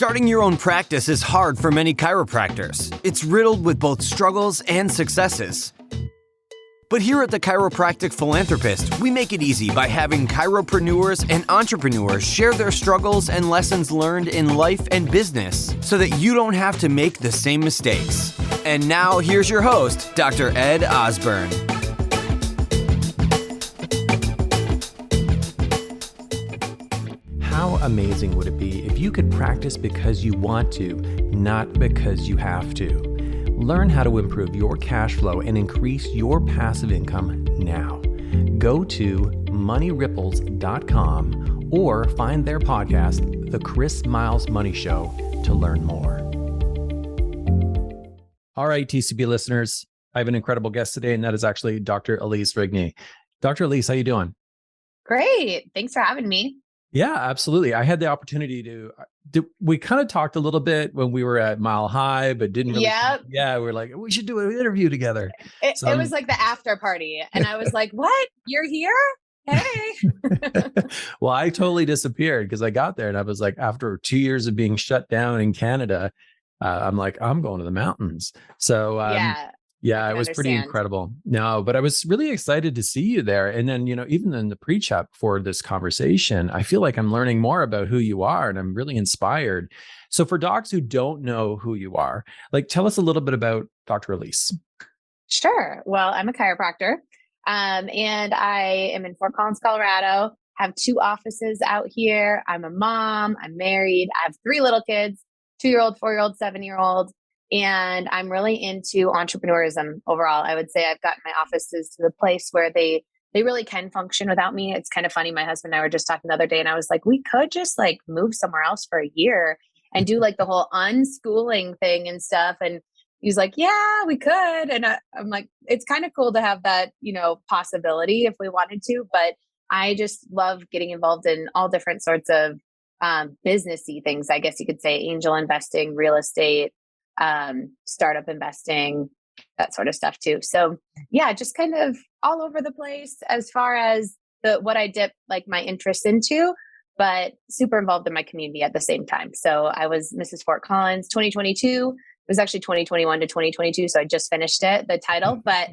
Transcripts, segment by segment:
Starting your own practice is hard for many chiropractors. It's riddled with both struggles and successes. But here at the Chiropractic Philanthropist, we make it easy by having chiropreneurs and entrepreneurs share their struggles and lessons learned in life and business so that you don't have to make the same mistakes. And now here's your host, Dr. Ed Osborne. How amazing would it be if you could practice because you want to, not because you have to? Learn how to improve your cash flow and increase your passive income now. Go to moneyripples.com or find their podcast, The Chris Miles Money Show, to learn more. All right, TCB listeners, I have an incredible guest today, and that is actually Dr. Elise Rigney. Dr. Elise, how you doing? Great. Thanks for having me. Yeah, absolutely. I had the opportunity to, we kind of talked a little bit when we were at Mile High, but didn't really. Yep. Yeah, we were like, we should do an interview together. It was like the after party. And I was like, what? You're here? Hey. Well, I totally disappeared because I got there and I was like, after 2 years of being shut down in Canada, I'm like, I'm going to the mountains. So yeah, it was pretty incredible. No, but I was really excited to see you there. And then, even in the pre-chat for this conversation, I feel like I'm learning more about who you are and I'm really inspired. So for docs who don't know who you are, tell us a little bit about Dr. Elise. Sure. Well, I'm a chiropractor and I am in Fort Collins, Colorado. Have 2 offices out here. I'm a mom. I'm married. I have 3 little kids, 2-year-old, 4-year-old, 7-year-old. And I'm really into entrepreneurism overall. I would say I've gotten my offices to the place where they really can function without me. It's kind of funny. My husband and I were just talking the other day and I was like, we could just move somewhere else for a year and do the whole unschooling thing and stuff. And he's like, yeah, we could. And I'm like, it's kind of cool to have that, possibility if we wanted to, but I just love getting involved in all different sorts of businessy things. I guess you could say angel investing, real estate, startup investing, that sort of stuff too. So yeah, just kind of all over the place as far as what I dip my interest into, but super involved in my community at the same time. So I was Mrs. Fort Collins 2022. It was actually 2021 to 2022. So I just finished the title, but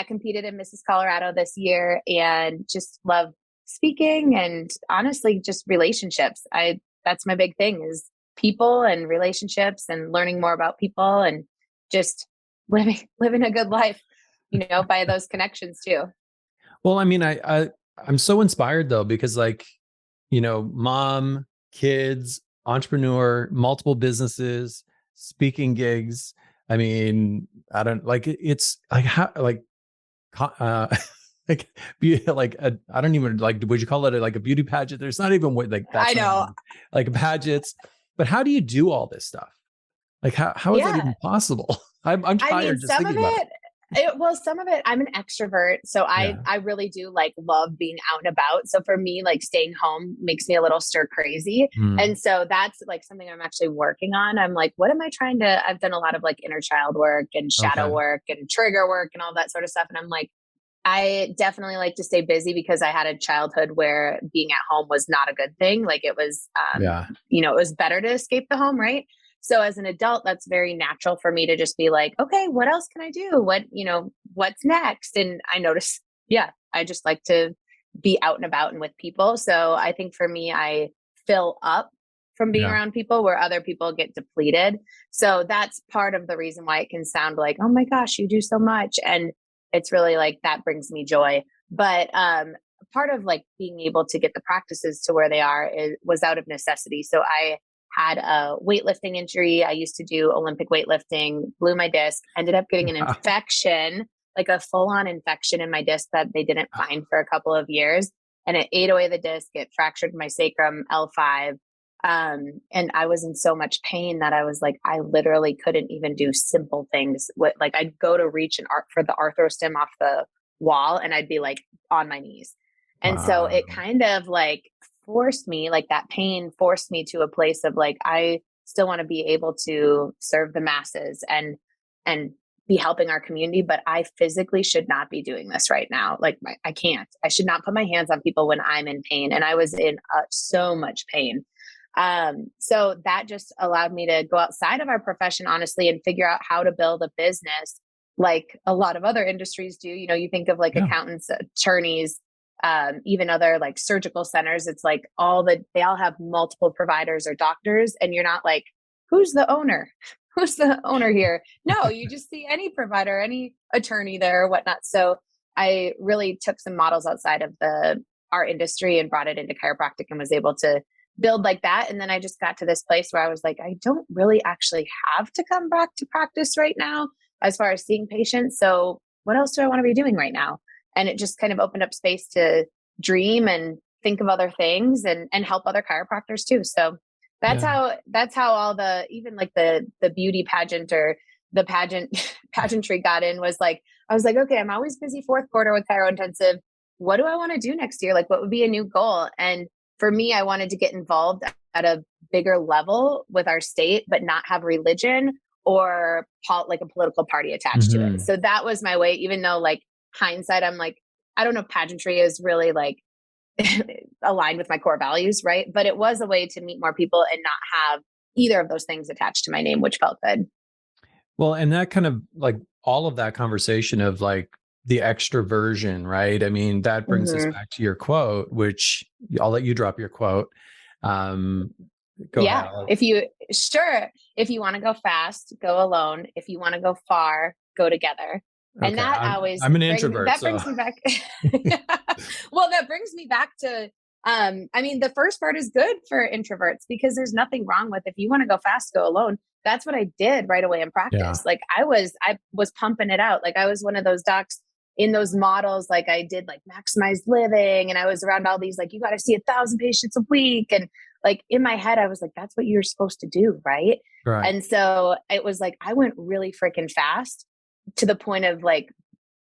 competed in Mrs. Colorado this year and just love speaking and honestly just relationships. That's my big thing is people and relationships and learning more about people and just living a good life, by those connections too. Well, I mean, I'm so inspired though, because mom, kids, entrepreneur, multiple businesses, speaking gigs. I mean, I don't it's how I don't even would you call it a beauty pageant? There's not even what that. I know. Pageants. But how do you do all this stuff? How is that even possible? I'm tired just thinking about it. Some of it, I'm an extrovert. So I really do love being out and about. So for me, staying home makes me a little stir crazy. And so that's something I'm actually working on. I'm what am I I've done a lot of inner child work and shadow work and trigger work and all that sort of stuff. And I'm I definitely like to stay busy because I had a childhood where being at home was not a good thing. It was, it was better to escape the home. Right. So as an adult, that's very natural for me to just be okay, what else can I do? What's next? And I noticed, I just like to be out and about and with people. So I think for me, I fill up from being around people where other people get depleted. So that's part of the reason why it can sound oh my gosh, you do so much. And it's really that brings me joy. But part of being able to get the practices to where they are was out of necessity. So I had a weightlifting injury. I used to do Olympic weightlifting, blew my disc, ended up getting an infection, a full-on infection in my disc that they didn't find for a couple of years. And it ate away the disc. It fractured my sacrum L5. And I was in so much pain that I was I literally couldn't even do simple things. I'd go to reach for the arthrostim off the wall and I'd be on my knees. And so it kind of forced me, that pain forced me to a place of I still want to be able to serve the masses and be helping our community, but I physically should not be doing this right now. I can't, I should not put my hands on people when I'm in pain. And I was in so much pain. So that just allowed me to go outside of our profession, honestly, and figure out how to build a business like a lot of other industries do. You know, you think of like accountants, attorneys, even other like surgical centers. It's like they all have multiple providers or doctors, and you're not like, who's the owner? Who's the owner here? No, you just see any provider, any attorney there or whatnot. So I really took some models outside of our industry and brought it into chiropractic and was able to build like that. And then I just got to this place where I was like, I don't really actually have to come back to practice right now as far as seeing patients. So what else do I want to be doing right now? And it just kind of opened up space to dream and think of other things and help other chiropractors too. So that's how all even like the beauty pageant or the pageantry got in. Was like, I was like, okay, I'm always busy fourth quarter with Chiro Intensive. What do I want to do next year? Like, what would be a new goal? And for me, I wanted to get involved at a bigger level with our state, but not have religion or like a political party attached to it. So that was my way, even though like hindsight, I'm like, I don't know if pageantry is really like aligned with my core values, right? But it was a way to meet more people and not have either of those things attached to my name, which felt good. Well, and that kind of like all of that conversation of like the extroversion, right? I mean, that brings us back to your quote, which I'll let you drop your quote. Go ahead. If you want to go fast, go alone. If you want to go far, go together. Okay. And that I'm an introvert. Brings me back. Well, that brings me back to, I mean, the first part is good for introverts because there's nothing wrong with, if you want to go fast, go alone. That's what I did right away in practice. Yeah. Like I was pumping it out. Like I was one of those docs in those models. Like I did like maximized living, and I was around all these, like, you got to see 1,000 patients a week. And like in my head, I was like, that's what you're supposed to do. Right. And so it was like, I went really freaking fast to the point of like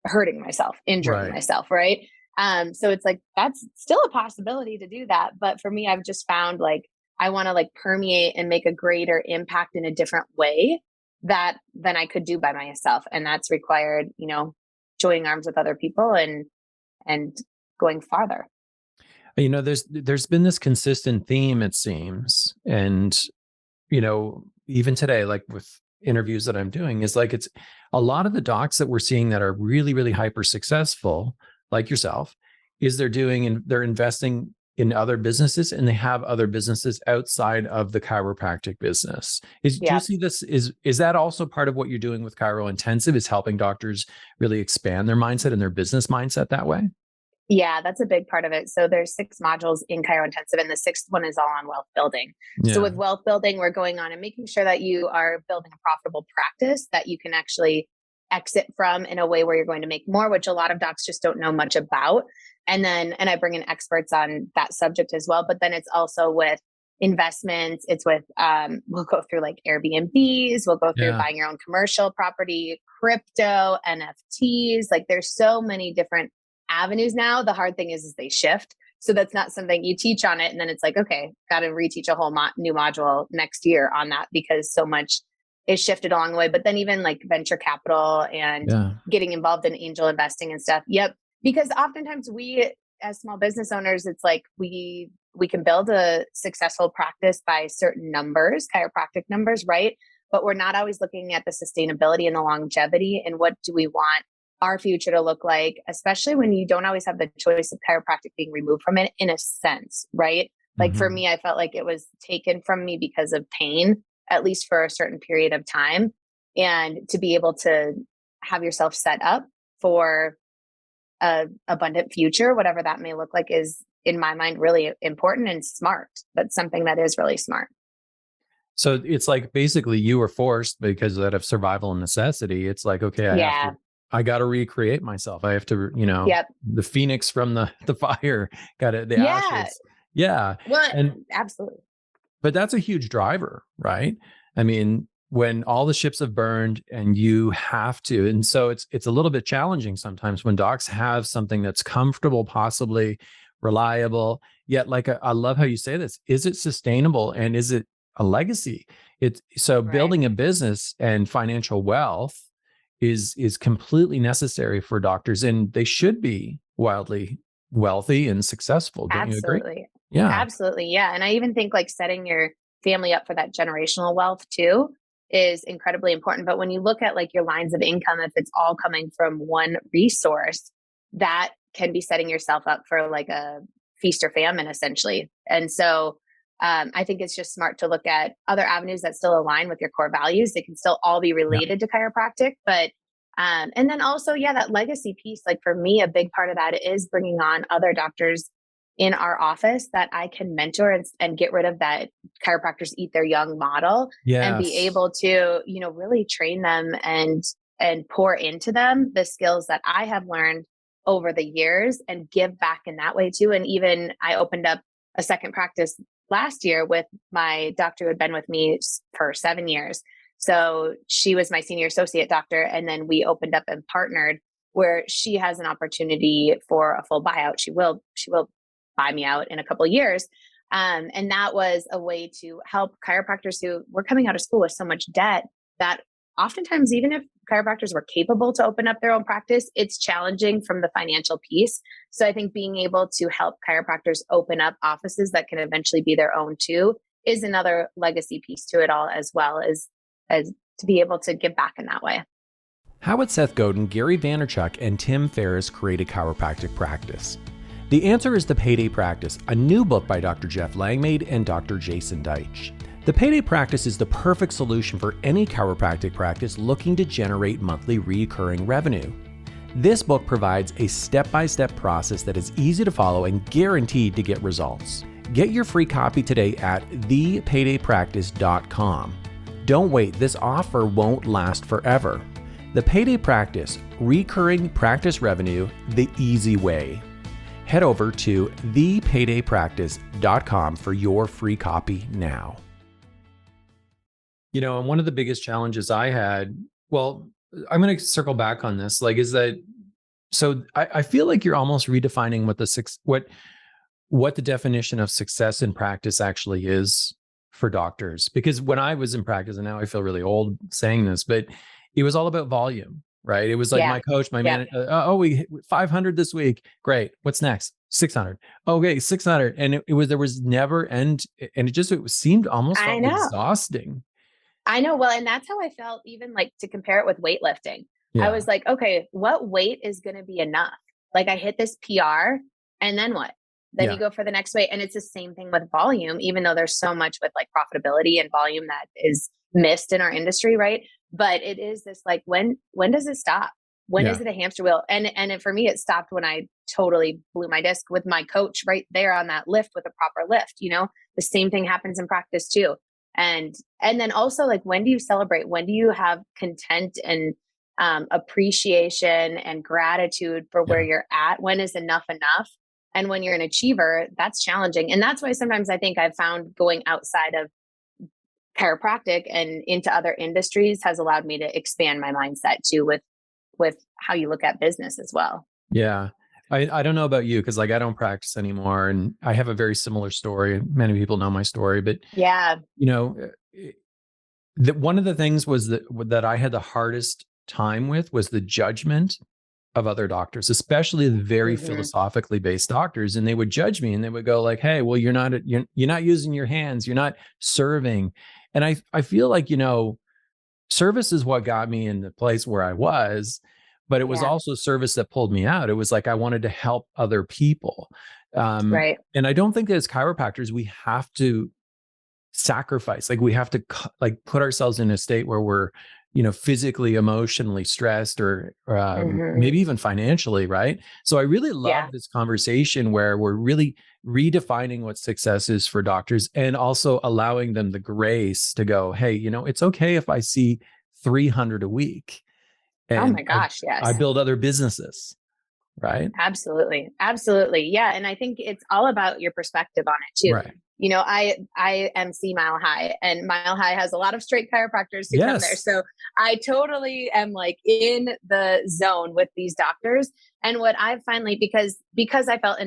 hurting myself, injuring myself. Right. So it's like, that's still a possibility to do that. But for me, I've just found like, I want to like permeate and make a greater impact in a different way than I could do by myself. And that's required, you know, joining arms with other people and going farther. You know, there's been this consistent theme, it seems. And, you know, even today, like with interviews that I'm doing, is like, it's a lot of the docs that we're seeing that are really, really hyper successful, like yourself, is they're investing in other businesses, and they have other businesses outside of the chiropractic business. Do you see this? Is that also part of what you're doing with Chiro Intensive, is helping doctors really expand their mindset and their business mindset that way? Yeah, that's a big part of it. So there's 6 modules in Chiro Intensive, and the 6th one is all on wealth building. Yeah. So with wealth building, we're going on and making sure that you are building a profitable practice that you can actually exit from in a way where you're going to make more, which a lot of docs just don't know much about. And I bring in experts on that subject as well. But then it's also with investments. It's with, we'll go through like Airbnbs, we'll go through buying your own commercial property, crypto, NFTs. Like there's so many different avenues now. The hard thing is they shift. So that's not something you teach on it, and then it's like, okay, got to reteach a whole new module next year on that, because so much is shifted along the way. But then even like venture capital and getting involved in angel investing and stuff. Yep. Because oftentimes we, as small business owners, it's like we can build a successful practice by certain numbers, chiropractic numbers, right? But we're not always looking at the sustainability and the longevity and what do we want our future to look like, especially when you don't always have the choice of chiropractic being removed from it, in a sense, right? Like for me, I felt like it was taken from me because of pain, at least for a certain period of time. And to be able to have yourself set up for a abundant future, whatever that may look like, is in my mind really important and smart. But something that is really smart. So it's like basically you were forced because out of survival and necessity. It's like, okay, I got to recreate myself. I have to, you know, the phoenix from the fire, the ashes. Yeah. Well, absolutely. But that's a huge driver, right? I mean, when all the ships have burned and you have to, and so it's a little bit challenging sometimes when docs have something that's comfortable, possibly reliable, yet like I love how you say this. Is it sustainable, and is it a legacy? Building a business and financial wealth is completely necessary for doctors, and they should be wildly wealthy and successful. Don't you agree? Yeah. Absolutely. Yeah. And I even think like setting your family up for that generational wealth too is incredibly important. But when you look at like your lines of income, if it's all coming from one resource, that can be setting yourself up for like a feast or famine essentially. And so I think it's just smart to look at other avenues that still align with your core values. They can still all be related to chiropractic, but and then also, yeah, that legacy piece, like for me, a big part of that is bringing on other doctors in our office that I can mentor and get rid of that chiropractors eat their young model and be able to, you know, really train them and pour into them the skills that I have learned over the years and give back in that way too. And even I opened up a second practice last year with my doctor who had been with me for 7 years. So she was my senior associate doctor. And then we opened up and partnered where she has an opportunity for a full buyout. She will buy me out in a couple of years. And that was a way to help chiropractors who were coming out of school with so much debt that oftentimes, even if chiropractors were capable to open up their own practice, it's challenging from the financial piece. So I think being able to help chiropractors open up offices that can eventually be their own too is another legacy piece to it all, as well as to be able to give back in that way. How would Seth Godin, Gary Vaynerchuk, and Tim Ferriss create a chiropractic practice? The answer is The Payday Practice, a new book by Dr. Jeff Langmaid and Dr. Jason Deitch. The Payday Practice is the perfect solution for any chiropractic practice looking to generate monthly recurring revenue. This book provides a step-by-step process that is easy to follow and guaranteed to get results. Get your free copy today at thepaydaypractice.com. Don't wait, this offer won't last forever. The Payday Practice, recurring practice revenue the easy way. Head over to thepaydaypractice.com for your free copy now. You know, and one of the biggest challenges I had, well, I'm going to circle back on this, like, is that, so I feel like you're almost redefining what the definition of success in practice actually is for doctors. Because when I was in practice, and now I feel really old saying this, but it was all about volume. Right. It was like my coach, my manager, we 500 this week. Great. What's next? 600. Okay. 600. And there was never end. And it seemed almost exhausting. I know. Well, and that's how I felt, even like to compare it with weightlifting. I was like, okay, what weight is going to be enough? Like I hit this PR and then what? Then you go for the next weight. And it's the same thing with volume, even though there's so much with like profitability and volume that is missed in our industry. Right. But it is this like, when does it stop? When is it a hamster wheel? And for me, it stopped when I totally blew my disc with my coach right there on that lift with a proper lift. You know, the same thing happens in practice too. And then also like, when do you celebrate? When do you have content and appreciation and gratitude for where you're at? When is enough? And when you're an achiever, that's challenging. And that's why sometimes I think I've found going outside of chiropractic and into other industries has allowed me to expand my mindset too with how you look at business as well. Yeah. I don't know about you, because like I don't practice anymore, and I have a very similar story. Many people know my story, but you know, one of the things was that I had the hardest time with was the judgment of other doctors, especially the very philosophically based doctors. And they would judge me and they would go like, hey, well, you're not using your hands. You're not serving. And I feel like, you know, service is what got me in the place where I was, but it was also service that pulled me out. It was like, I wanted to help other people. Right. And I don't think that as chiropractors, we have to sacrifice, like we have to like put ourselves in a state where we're, you know, physically, emotionally stressed, or maybe even financially. Right. So I really love this conversation where we're really redefining what success is for doctors, and also allowing them the grace to go, hey, you know, it's okay if I see 300 a week. And oh my gosh. I build other businesses. Right. Absolutely. Absolutely. Yeah. And I think it's all about your perspective on it too. Right. You know, I MC Mile High, and Mile High has a lot of straight chiropractors who come there. So I totally am like in the zone with these doctors. And what I've finally, because I felt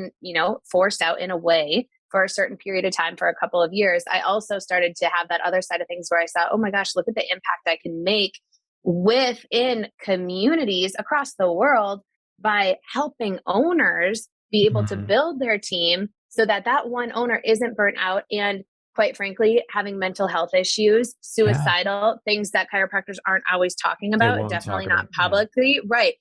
forced out in a way for a certain period of time for a couple of years, I also started to have that other side of things where I saw, oh my gosh, look at the impact I can make within communities across the world by helping owners be able to build their team so that that one owner isn't burnt out and, quite frankly, having mental health issues, suicidal, things that chiropractors aren't always talking about, definitely not publicly. Right.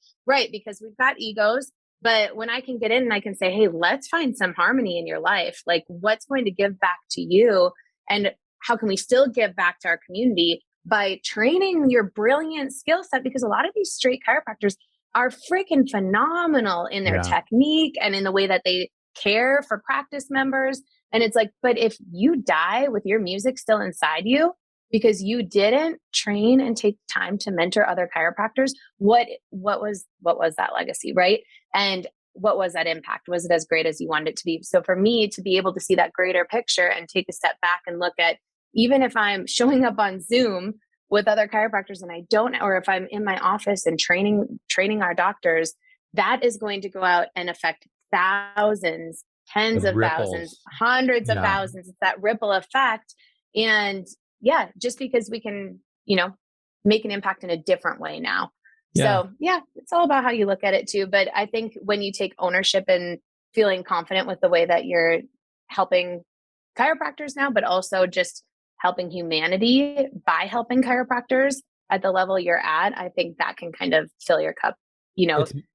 Because we've got egos. But when I can get in and I can say, hey, let's find some harmony in your life. Like, what's going to give back to you? And how can we still give back to our community by training your brilliant skill set? Because a lot of these straight chiropractors are freaking phenomenal in their technique and in the way that they care for practice members. And it's like, but if you die with your music still inside you because you didn't train and take time to mentor other chiropractors, what was that legacy, right? And what was that impact? Was it as great as you wanted it to be? So for me to be able to see that greater picture and take a step back and look at, even if I'm showing up on Zoom with other chiropractors and I don't, or if I'm in my office and training our doctors, that is going to go out and affect thousands, tens of thousands, hundreds of thousands. It's that ripple effect. And just because we can, make an impact in a different way now. So it's all about how you look at it too. But I think when you take ownership and feeling confident with the way that you're helping chiropractors now, but also just helping humanity by helping chiropractors at the level you're at, I think that can kind of fill your cup,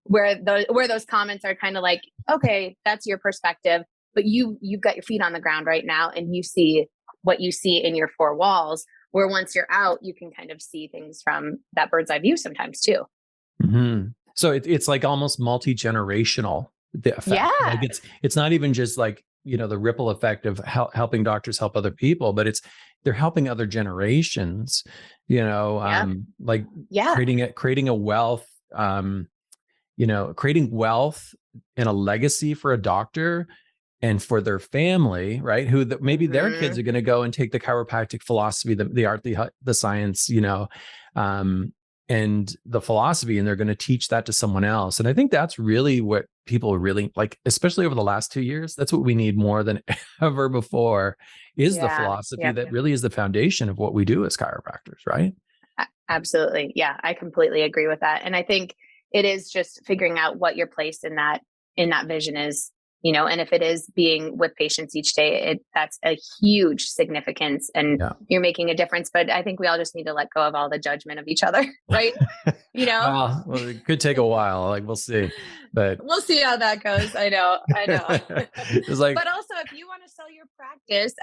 where those comments are kind of like, okay, that's your perspective, but you've got your feet on the ground right now and you see what you see in your four walls, where once you're out, you can kind of see things from that bird's eye view sometimes too. Mm-hmm. So it's like almost multi-generational, the effect. Yeah. Like it's not even just like, the ripple effect of helping doctors help other people, but they're helping other generations, creating a wealth, creating wealth and a legacy for a doctor and for their family, right? Who maybe their kids are going to go and take the chiropractic philosophy, the art, the science, and the philosophy, and they're going to teach that to someone else. And I think that's really what people really like, especially over the last 2 years. That's what we need more than ever before, is the philosophy that really is the foundation of what we do as chiropractors, right? Absolutely. Yeah, I completely agree with that. And I think it is just figuring out what your place in that vision is. And if it is being with patients each day, that's a huge significance and you're making a difference. But I think we all just need to let go of all the judgment of each other, right? Well, it could take a while. Like, we'll see, but we'll see how that goes. I know. It's like, but also if you want to sell your practice,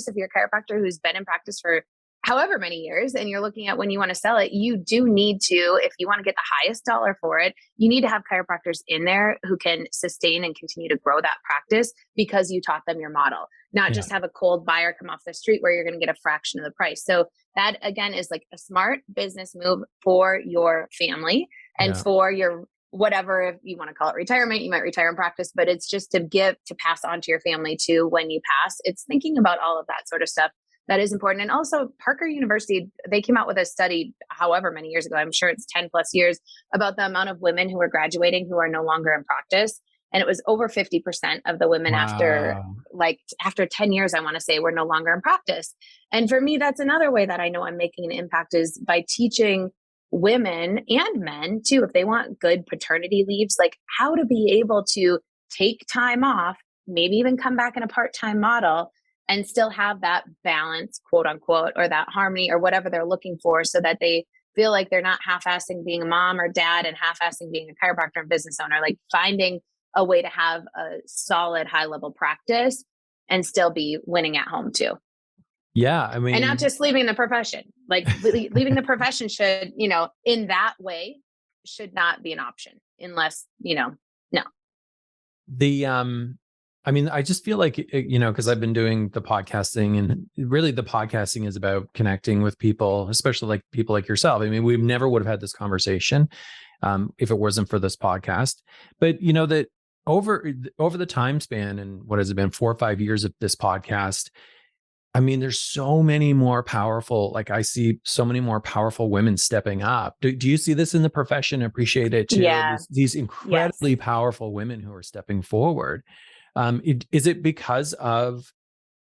if you're a chiropractor who's been in practice for however many years, and you're looking at when you want to sell it, you do need to, if you want to get the highest dollar for it, you need to have chiropractors in there who can sustain and continue to grow that practice because you taught them your model, not just have a cold buyer come off the street where you're going to get a fraction of the price. So that again is like a smart business move for your family and for your, whatever, if you want to call it retirement, you might retire in practice, but it's just to pass on to your family too when you pass. It's thinking about all of that sort of stuff. That is important. And also Parker University, they came out with a study however many years ago, I'm sure it's 10 plus years, about the amount of women who are graduating who are no longer in practice. And it was over 50% of the women after 10 years, I want to say, were no longer in practice. And for me, that's another way that I know I'm making an impact is by teaching women and men too, if they want good paternity leaves, like how to be able to take time off, maybe even come back in a part-time model and still have that balance, quote unquote, or that harmony or whatever they're looking for, so that they feel like they're not half-assing being a mom or dad and half-assing being a chiropractor and business owner, like finding a way to have a solid high-level practice and still be winning at home too. Yeah. I mean, and not just leaving the profession, like leaving the profession should, in that way should not be an option unless, no. I mean, I just feel like, because I've been doing the podcasting, and really the podcasting is about connecting with people, especially like people like yourself. I mean, we never would have had this conversation if it wasn't for this podcast. But, that over the time span, and what has it been, 4 or 5 years of this podcast, I mean, there's so many more powerful, like I see so many more powerful women stepping up. Do you see this in the profession? Appreciate it too. Yeah. These incredibly powerful women who are stepping forward. Is it because of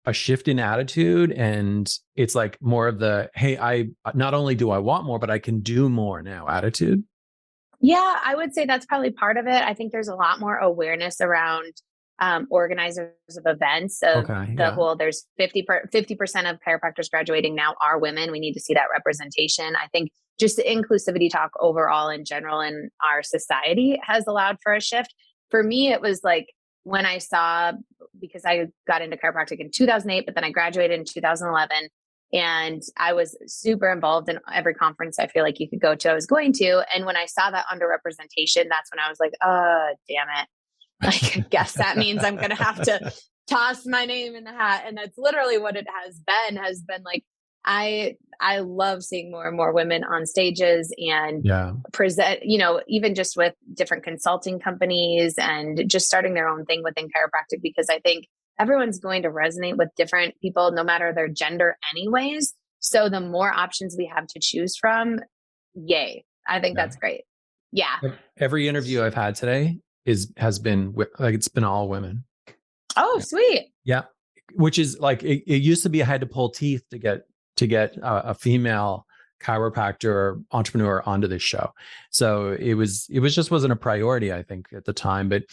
a shift in attitude, and it's like more of the, hey, I not only do I want more, but I can do more now attitude? Yeah, I would say that's probably part of it. I think there's a lot more awareness around organizers of events of there's 50% of chiropractors graduating now are women. We need to see that representation. I think just the inclusivity talk overall in general in our society has allowed for a shift. For me, it was like when I saw, because I got into chiropractic in 2008, but then I graduated in 2011. And I was super involved in every conference I feel like you could go to, I was going to. And when I saw that underrepresentation, that's when I was like, oh, damn it. Like, I guess that means I'm going to have to toss my name in the hat. And that's literally what it has been like, I love seeing more and more women on stages and present, even just with different consulting companies and just starting their own thing within chiropractic, because I think everyone's going to resonate with different people, no matter their gender anyways. So the more options we have to choose from, yay. I think that's great. Yeah. Every interview I've had today has been like, it's been all women. Oh, sweet. Yeah. Which is like, it used to be I had to pull teeth to get a female chiropractor or entrepreneur onto this show. So it just wasn't a priority, I think, at the time. But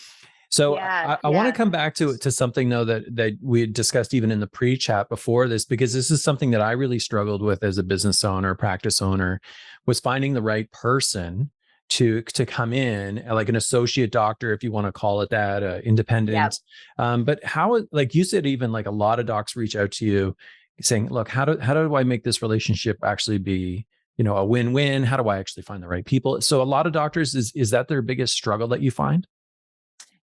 so I want to come back to something though that we had discussed even in the pre-chat before this, because this is something that I really struggled with as a business owner, practice owner, was finding the right person to come in, like an associate doctor, if you want to call it that, independent. But how, like you said, even like a lot of docs reach out to you saying, look, how do I make this relationship actually be, a win-win? How do I actually find the right people? So a lot of doctors, is that their biggest struggle that you find?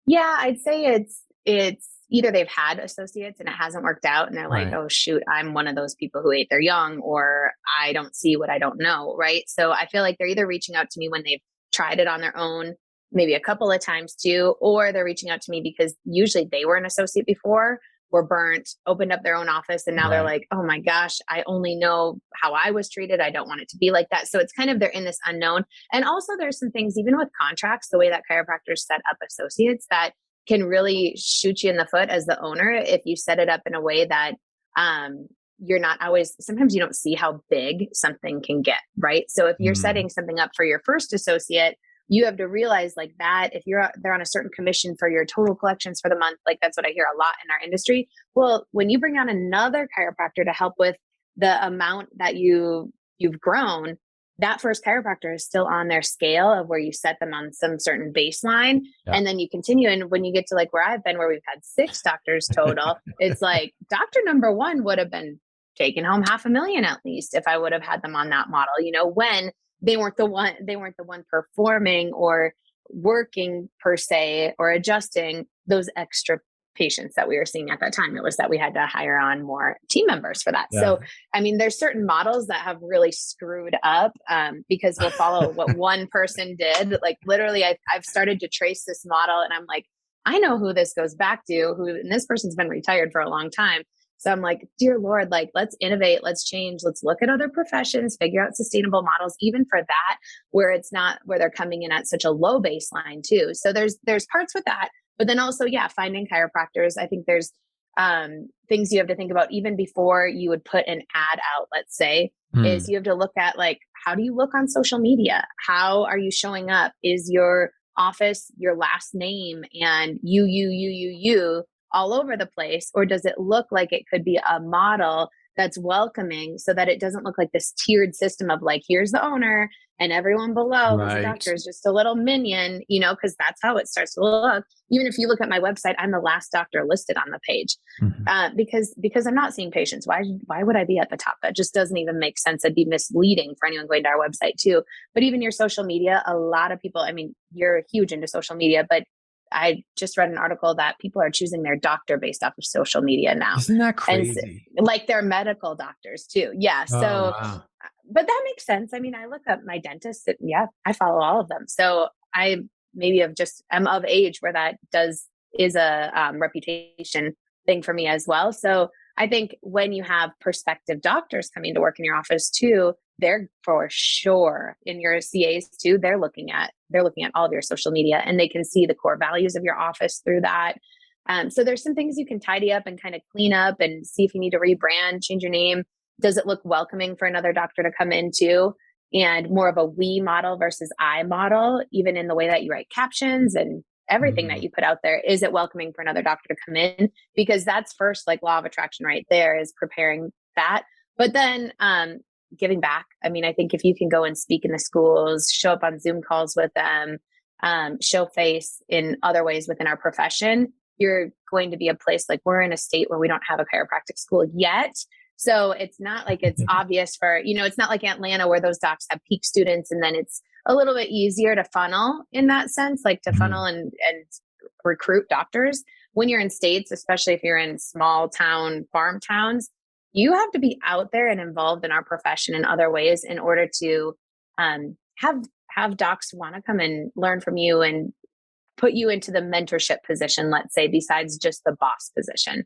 Yeah, I'd say it's either they've had associates and it hasn't worked out and they're like, oh shoot, I'm one of those people who ate their young, or I don't see what I don't know. Right. So I feel like they're either reaching out to me when they've tried it on their own, maybe a couple of times too, or they're reaching out to me because usually they were an associate before, were burnt, opened up their own office. And now they're like, oh my gosh, I only know how I was treated. I don't want it to be like that. So it's kind of, they're in this unknown. And also there's some things, even with contracts, the way that chiropractors set up associates, that can really shoot you in the foot as the owner. If you set it up in a way that, you're not always, sometimes you don't see how big something can get, right? So if you're setting something up for your first associate, you have to realize like that if they're on a certain commission for your total collections for the month, like that's what I hear a lot in our industry. Well, when you bring on another chiropractor to help with the amount that you've grown, that first chiropractor is still on their scale of where you set them on some certain baseline. And then you continue. And when you get to like where I've been, where we've had 6 doctors total, it's like doctor number 1 would have been taking home $500,000 at least if I would have had them on that model, when they weren't the one performing or working per se or adjusting those extra patients that we were seeing at that time. It was that we had to hire on more team members for that. So, I mean, there's certain models that have really screwed up because we'll follow what one person did. Like literally, I've started to trace this model and I'm like, I know who this goes back to, and this person's been retired for a long time. So I'm like, dear Lord, like, let's innovate, let's change, let's look at other professions, figure out sustainable models, even for that, where it's not where they're coming in at such a low baseline too. So there's parts with that, but then also, finding chiropractors. I think there's things you have to think about even before you would put an ad out, let's say, is you have to look at like, how do you look on social media? How are you showing up? Is your office your last name and you all over the place? Or does it look like it could be a model that's welcoming so that it doesn't look like this tiered system of like, here's the owner and everyone below who's a doctor is just a little minion, because that's how it starts to look. Even if you look at my website, I'm the last doctor listed on the page because I'm not seeing patients. Why would I be at the top? That just doesn't even make sense. It'd be misleading for anyone going to our website too. But even your social media, a lot of people, I mean, you're huge into social media, but I just read an article that people are choosing their doctor based off of social media now. Isn't that crazy? And like they're medical doctors too. Yeah. So, but that makes sense. I mean, I look up my dentist. I follow all of them. So I maybe I'm of age where that is a reputation thing for me as well. So I think when you have prospective doctors coming to work in your office too, they're for sure in your CAs too. They're looking at all of your social media and they can see the core values of your office through that. So there's some things you can tidy up and kind of clean up and see if you need to rebrand, change your name. Does it look welcoming for another doctor to come into? And more of a we model versus I model, even in the way that you write captions and everything that you put out there, is it welcoming for another doctor to come in? Because that's first, like law of attraction right there, is preparing that. But then giving back. I mean, I think if you can go and speak in the schools, show up on Zoom calls with them, show face in other ways within our profession, you're going to be a place, like we're in a state where we don't have a chiropractic school yet. So it's not like it's obvious for, it's not like Atlanta where those docs have peak students and then it's a little bit easier to funnel in that sense, like to funnel and recruit doctors. When you're in states, especially if you're in small town, farm towns, you have to be out there and involved in our profession in other ways in order to have docs want to come and learn from you and put you into the mentorship position, let's say, besides just the boss position.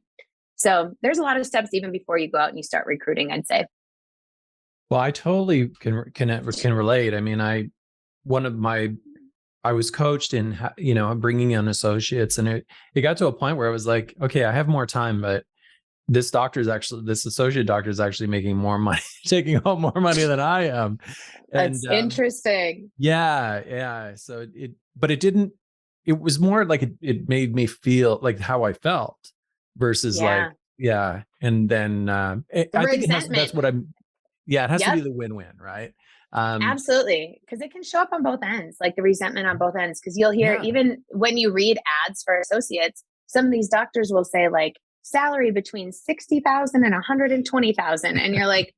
So there's a lot of steps even before you go out and you start recruiting, I'd say. Well, I totally can relate. I mean, I was coached in, bringing in associates, and it got to a point where I was like, okay, I have more time, but this associate doctor is actually making more money, taking home more money than I am. And, that's interesting. Yeah. So it was more like it made me feel like how I felt versus and then I think that's what I'm, it has to be the win-win, right? Absolutely. Because it can show up on both ends, like the resentment on both ends. Because you'll hear, even when you read ads for associates, some of these doctors will say like salary between 60,000 and 120,000. And you're like,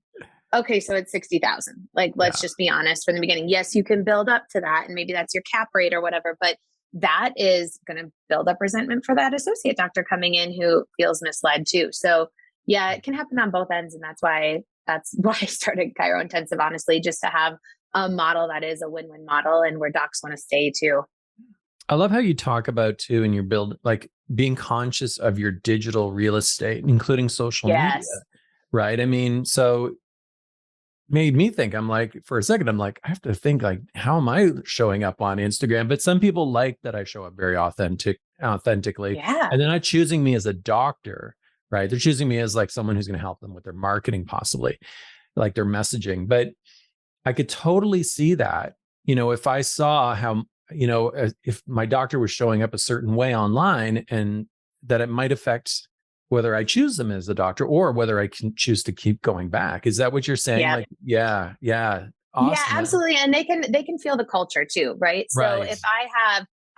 okay, so it's 60,000. Like, let's just be honest from the beginning. Yes, you can build up to that. And maybe that's your cap rate or whatever, but that is going to build up resentment for that associate doctor coming in who feels misled too. So yeah, it can happen on both ends. And that's why I started Chiro Intensive, honestly, just to have a model that is a win-win model and where docs want to stay too. I love how you talk about too in your build, like being conscious of your digital real estate, including social media, right? I mean, so made me think, I'm like, for a second, I'm like, I have to think like, how am I showing up on Instagram? But some people like that I show up very authentically. Yeah. And they're not choosing me as a doctor, right? They're choosing me as like someone who's going to help them with their marketing, possibly like their messaging. But I could totally see that, if I saw how, if my doctor was showing up a certain way online, and that it might affect whether I choose them as a doctor or whether I can choose to keep going back. Is that what you're saying? Yeah. Like, yeah. Awesome. Yeah, absolutely. And they can feel the culture too, right? So if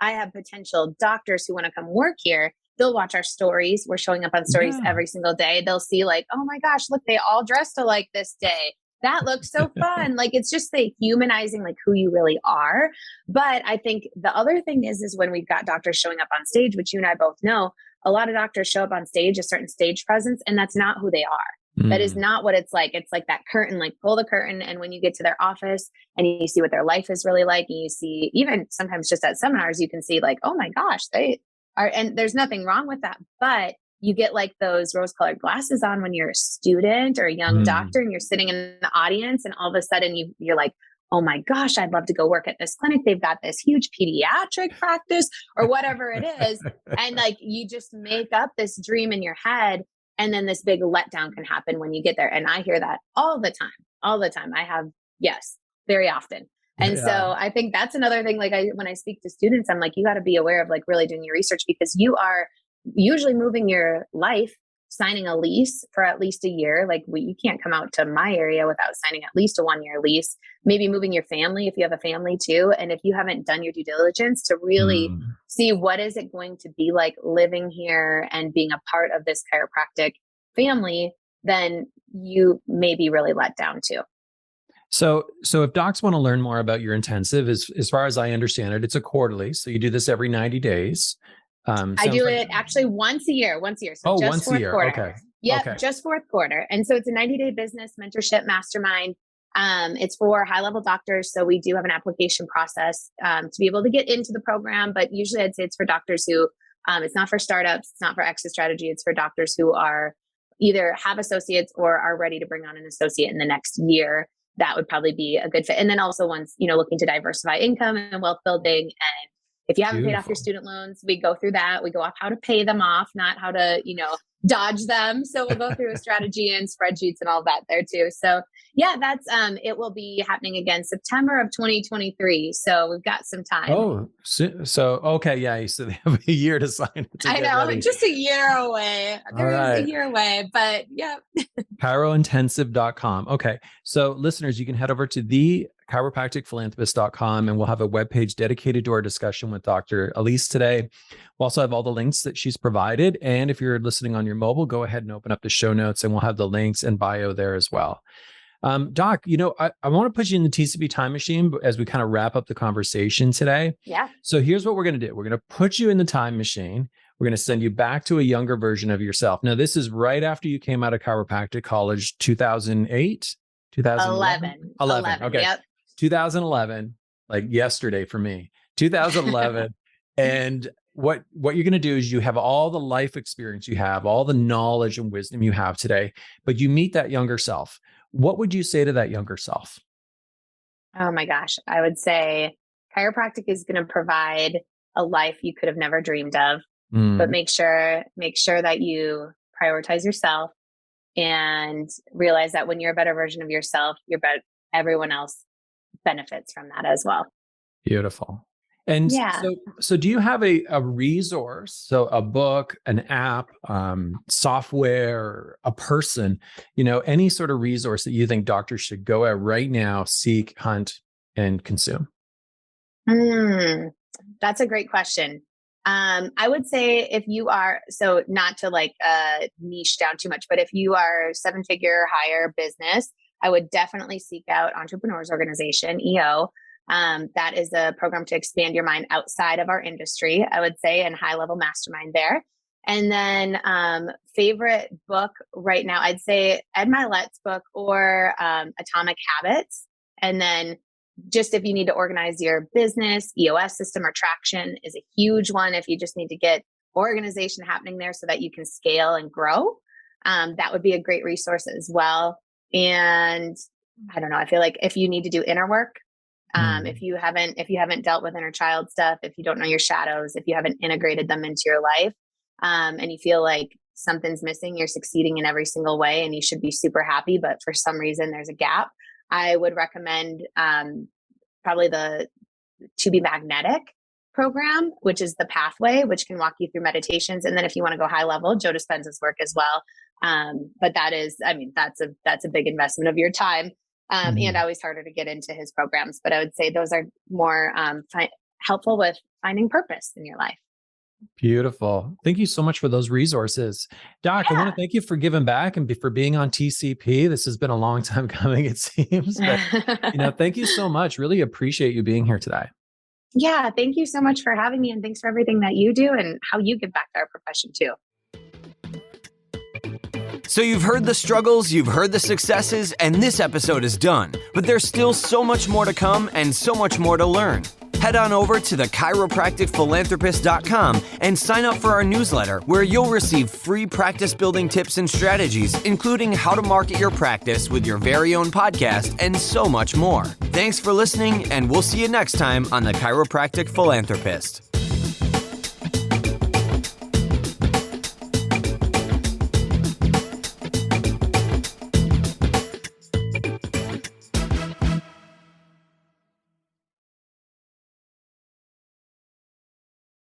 I have potential doctors who want to come work here, they'll watch our stories. We're showing up on stories every single day. They'll see like, oh my gosh, look, they all dressed alike this day. That looks so fun. Like, it's just the humanizing, like who you really are. But I think the other thing is when we've got doctors showing up on stage, which you and I both know, a lot of doctors show up on stage, a certain stage presence, and that's not who they are. That is not what it's like. It's like that curtain, like pull the curtain. And when you get to their office and you see what their life is really like, and you see, even sometimes just at seminars, you can see like, oh my gosh, they are, and there's nothing wrong with that. But you get like those rose-colored glasses on when you're a student or a young doctor and you're sitting in the audience, and all of a sudden you're like, oh my gosh, I'd love to go work at this clinic. They've got this huge pediatric practice or whatever it is. And like, you just make up this dream in your head. And then this big letdown can happen when you get there. And I hear that all the time. I have, very often. And so I think that's another thing. Like when I speak to students, I'm like, you got to be aware of like really doing your research, because you are usually moving your life, signing a lease for at least a year. Like you can't come out to my area without signing at least a 1-year lease, maybe moving your family if you have a family too. And if you haven't done your due diligence to really see what is it going to be like living here and being a part of this chiropractic family, then you may be really let down too. So if docs want to learn more about your intensive, as far as I understand it, it's a quarterly. So you do this every 90 days. I do it actually once a year. So just once a year. Quarter. Okay. Yep, okay. Just fourth quarter. And so it's a 90-day business mentorship mastermind. It's for high-level doctors. So we do have an application process to be able to get into the program. But usually I'd say it's for doctors who, it's not for startups, it's not for exit strategy. It's for doctors who are either have associates or are ready to bring on an associate in the next year. That would probably be a good fit. And then also ones, looking to diversify income and wealth building. And if you haven't paid off your student loans, we go through that. We go off how to pay them off, not how to, dodge them. So we'll go through a strategy and spreadsheets and all that there too. So yeah, that's it will be happening again September of 2023. So we've got some time. Oh, so okay, yeah. So they have a year to sign it. I know, ready. Just a year away. A year away, but yeah. Chirointensive.com. Okay. So listeners, you can head over to the chiropracticphilanthropist.com and we'll have a webpage dedicated to our discussion with Dr. Elise today. We'll also have all the links that she's provided. And if you're listening on your mobile, go ahead and open up the show notes and we'll have the links and bio there as well. Doc, I want to put you in the TCP time machine as we kind of wrap up the conversation today. Yeah. So here's what we're going to do. We're going to put you in the time machine. We're going to send you back to a younger version of yourself. Now, this is right after you came out of chiropractic college, 2008, 2011? 11. Okay. Yep. 2011, like yesterday for me, 2011. And what you're going to do is you have all the life experience you have, all the knowledge and wisdom you have today, but you meet that younger self. What would you say to that younger self? Oh my gosh. I would say chiropractic is going to provide a life you could have never dreamed of, but make sure that you prioritize yourself and realize that when you're a better version of yourself, everyone else benefits from that as well. Beautiful. And so do you have a resource, so a book, an app, software, a person, any sort of resource that you think doctors should go out right now, seek, hunt, and consume? That's a great question. I would say if you are, so not to niche down too much, but if you are 7-figure higher business, I would definitely seek out Entrepreneurs Organization, EO. That is a program to expand your mind outside of our industry, I would say, and high level mastermind there. And then favorite book right now, I'd say Ed Milet's book or Atomic Habits. And then just if you need to organize your business, EOS system or traction is a huge one. If you just need to get organization happening there so that you can scale and grow, that would be a great resource as well. And I don't know, I feel like if you need to do inner work, if you haven't dealt with inner child stuff, if you don't know your shadows, if you haven't integrated them into your life, and you feel like something's missing, you're succeeding in every single way and you should be super happy, but for some reason there's a gap, I would recommend probably the To Be Magnetic program, which is the Pathway, which can walk you through meditations. And then if you want to go high level, Joe Dispenza's work as well. But that's a big investment of your time. And always harder to get into his programs. But I would say those are more helpful with finding purpose in your life. Beautiful. Thank you so much for those resources. Doc, I want to thank you for giving back and for being on TCP. This has been a long time coming, it seems. But, thank you so much. Really appreciate you being here today. Yeah, thank you so much for having me. And thanks for everything that you do and how you give back to our profession too. So you've heard the struggles, you've heard the successes, and this episode is done. But there's still so much more to come and so much more to learn. Head on over to the chiropracticphilanthropist.com and sign up for our newsletter where you'll receive free practice building tips and strategies, including how to market your practice with your very own podcast and so much more. Thanks for listening, and we'll see you next time on the Chiropractic Philanthropist.